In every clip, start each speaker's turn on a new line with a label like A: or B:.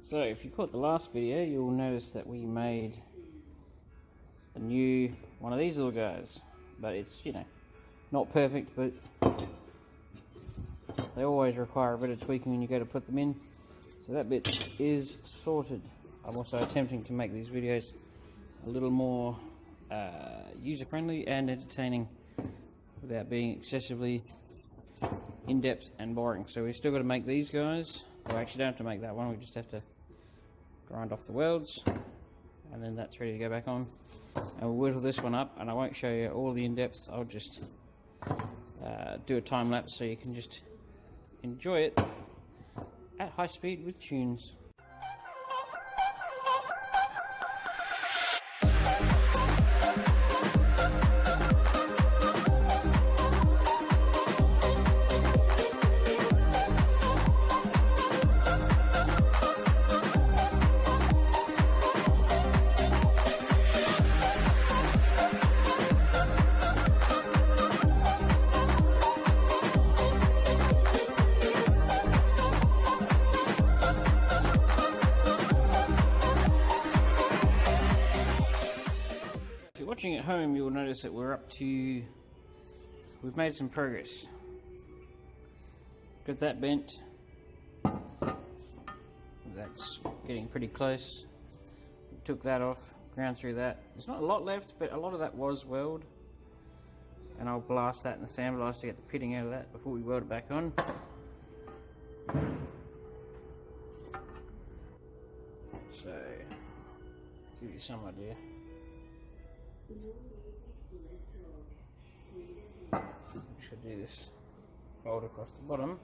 A: So if you caught the last video, you'll notice that we made a new one of these little guys, but it's, you know, not perfect, but they always require a bit of tweaking when you go to put them in. So that bit is sorted. I'm also attempting to make these videos a little more user-friendly and entertaining without being excessively in-depth and boring. So we've still got to make these guys. We actually don't have to make that one, we just have to grind off the welds, and then that's ready to go back on. And we'll whittle this one up, and I won't show you all the in-depths. I'll just do a time lapse so you can just enjoy it at high speed with tunes. Watching at home, you'll notice that we've made some progress. Got that bent. That's getting pretty close. Took that off, ground through that. There's not a lot left, but a lot of that was weld. And I'll blast that in the sandblast to get the pitting out of that before we weld it back on. So, give you some idea. Should do this fold across the bottom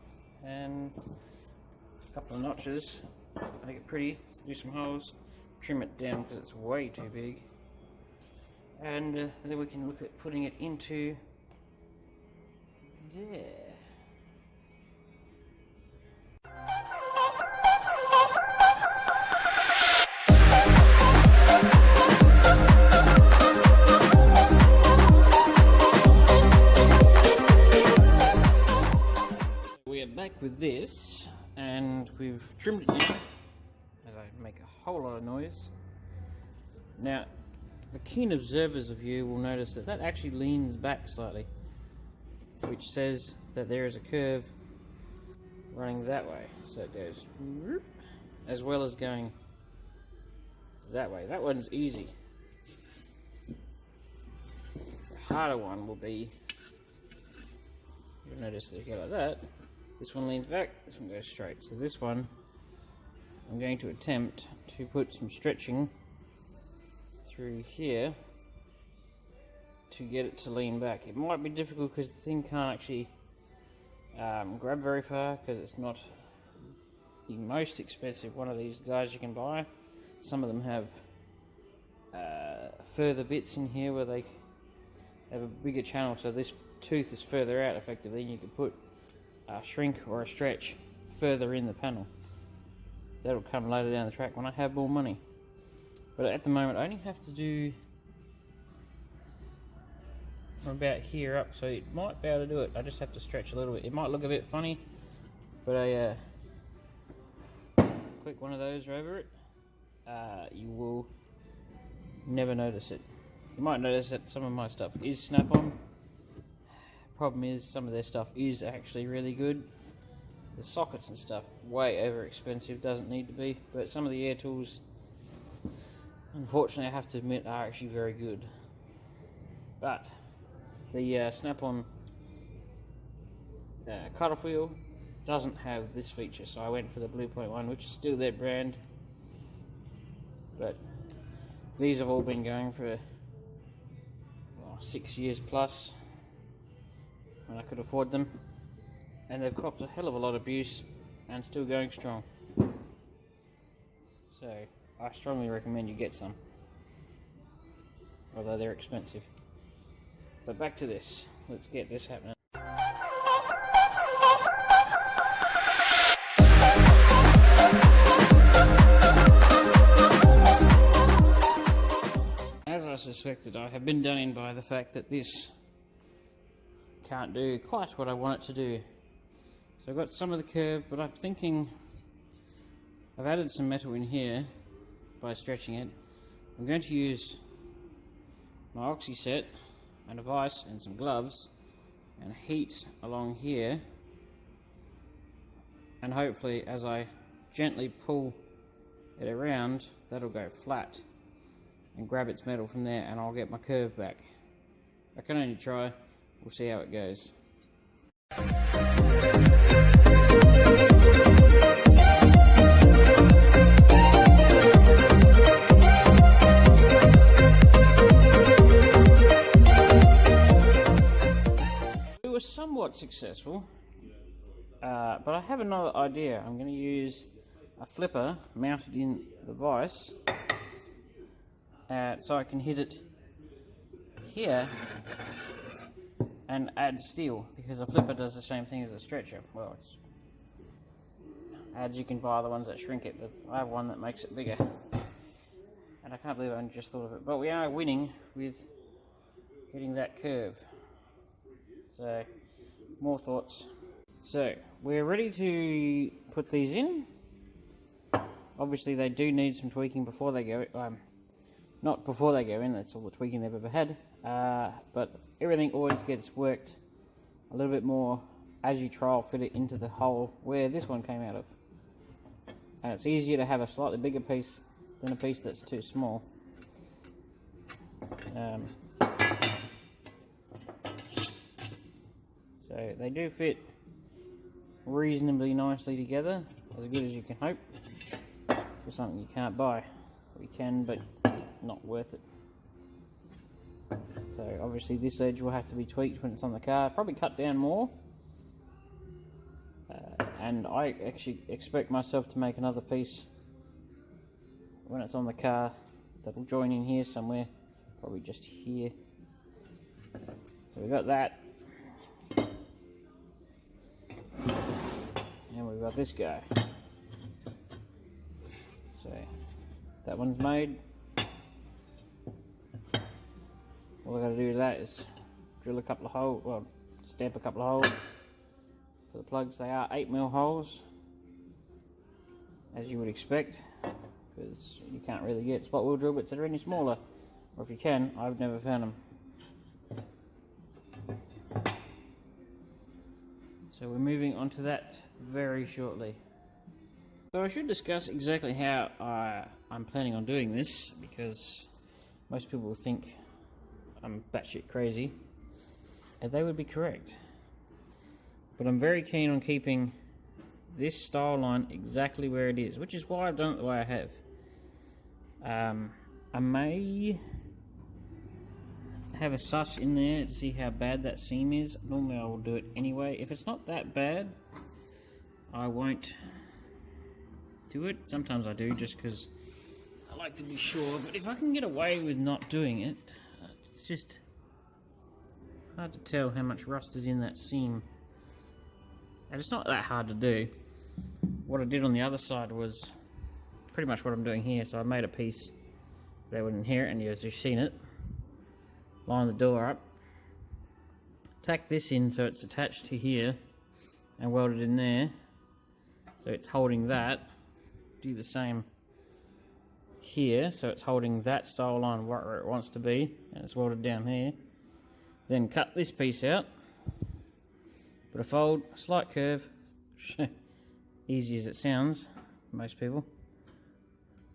A: and a couple of notches, make it pretty, do some holes, trim it down because it's way too big, and then we can look at putting it into there. Back with this, and we've trimmed it down as I make a whole lot of noise. Now, the keen observers of you will notice that that actually leans back slightly, which says that there is a curve running that way. So it goes as well as going that way. That one's easy. The harder one will be, you'll notice that you go like that. This one leans back, this one goes straight. So this one, I'm going to attempt to put some stretching through here to get it to lean back. It might be difficult because the thing can't actually grab very far because it's not the most expensive one of these guys you can buy. Some of them have further bits in here where they have a bigger channel, so this tooth is further out effectively, and you can put a shrink or a stretch further in the panel. That'll come later down the track when I have more money. But at the moment I only have to do from about here up, so it might be able to do it. I just have to stretch a little bit. It might look a bit funny, but a quick one of those over it, you will never notice it. You might notice that some of my stuff is snap-on. Problem is, some of their stuff is actually really good. The sockets and stuff, way over expensive, doesn't need to be, but some of the air tools, unfortunately I have to admit, are actually very good. But the snap-on cut-off wheel doesn't have this feature, so I went for the Blue Point one, which is still their brand. But these have all been going for 6 years plus, when I could afford them, and they've copped a hell of a lot of abuse and still going strong. So I strongly recommend you get some, although they're expensive. But back to this, let's get this happening. As I suspected, I have been done in by the fact that this can't do quite what I want it to do. So I've got some of the curve, but I'm thinking I've added some metal in here by stretching it. I'm going to use my oxy set and a vise and some gloves and heat along here, and hopefully as I gently pull it around, that'll go flat and grab its metal from there, and I'll get my curve back. I can only try. We'll see how it goes. It was somewhat successful, but I have another idea. I'm going to use a flipper mounted in the vise, so I can hit it here and add steel, because a flipper does the same thing as a stretcher. Well, it's adds, you can buy the ones that shrink it, but I have one that makes it bigger, and I can't believe I only just thought of it. But we are winning with getting that curve. So, more thoughts. So, we're ready to put these in. Obviously they do need some tweaking before they go, not before they go in, that's all the tweaking they've ever had, but everything always gets worked a little bit more as you trial fit it into the hole where this one came out of. And it's easier to have a slightly bigger piece than a piece that's too small. So they do fit reasonably nicely together, as good as you can hope for something you can't buy. We can, but not worth it. So obviously this edge will have to be tweaked when it's on the car, probably cut down more, and I actually expect myself to make another piece when it's on the car that will join in here somewhere, probably just here. So we've got that, and we've got this guy. So that one's made. All I got to do with that is drill a couple of holes, well, stamp a couple of holes for the plugs. They are 8mm holes, as you would expect, because you can't really get spot wheel drill bits that are any smaller, or if you can, I've never found them. So we're moving on to that very shortly. So I should discuss exactly how I'm planning on doing this, because most people will think I'm batshit crazy, and they would be correct. But I'm very keen on keeping this style line exactly where it is, which is why I've done it the way I have. I may have a suss in there to see how bad that seam is. Normally I will do it anyway. If it's not that bad, I won't do it. Sometimes I do, just because I like to be sure, but if I can get away with not doing it, it's just hard to tell how much rust is in that seam. And it's not that hard to do. What I did on the other side was pretty much what I'm doing here. So I made a piece that would inherit, and as you've seen it, line the door up, tack this in so it's attached to here, and weld it in there so it's holding that. Do the same here, so it's holding that style line where it wants to be, and it's welded down here. Then cut this piece out, put a fold, slight curve, easy as it sounds for most people,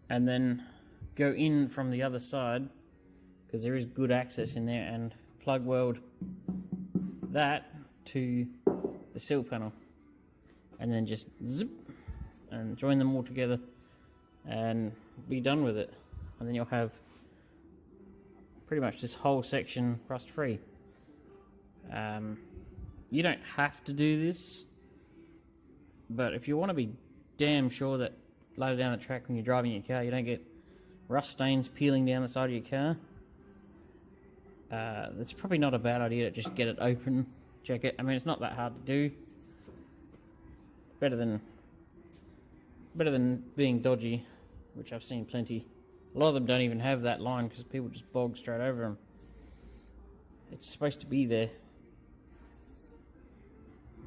A: and then go in from the other side, because there is good access in there, and plug weld that to the sill panel, and then just zip and join them all together and be done with it, and then you'll have pretty much this whole section rust free. You don't have to do this, but if you want to be damn sure that later down the track when you're driving your car you don't get rust stains peeling down the side of your car, it's probably not a bad idea to just get it open, check it. I mean, it's not that hard to do. Better than being dodgy, which I've seen plenty. A lot of them don't even have that line because people just bog straight over them. It's supposed to be there.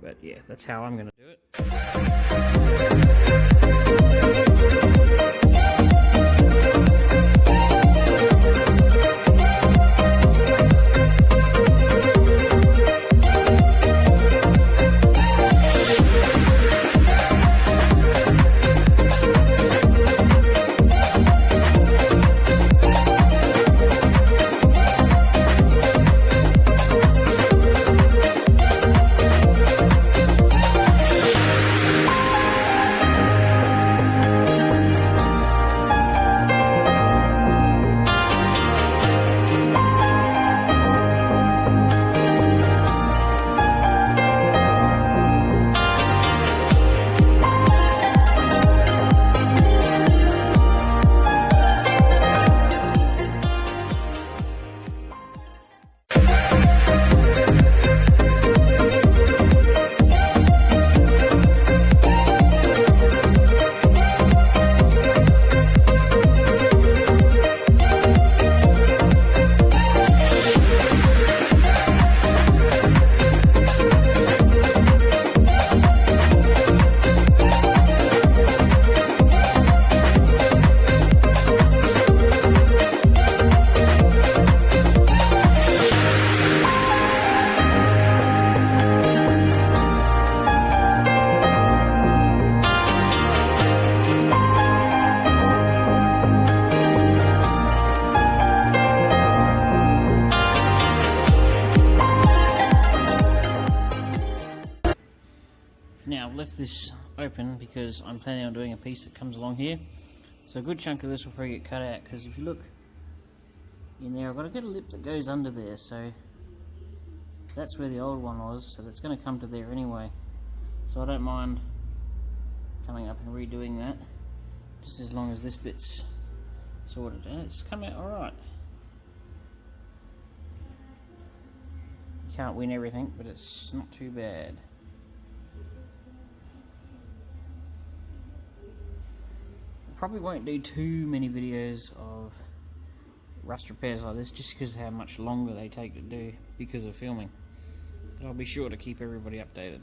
A: But yeah, that's how I'm going to do it. open because I'm planning on doing a piece that comes along here. So a good chunk of this will probably get cut out, because if you look in there, I've got a good lip that goes under there, so that's where the old one was, so that's going to come to there anyway. So I don't mind coming up and redoing that, just as long as this bit's sorted. And it's come out alright. Can't win everything, but it's not too bad. Probably won't do too many videos of rust repairs like this, just because of how much longer they take to do because of filming. But I'll be sure to keep everybody updated.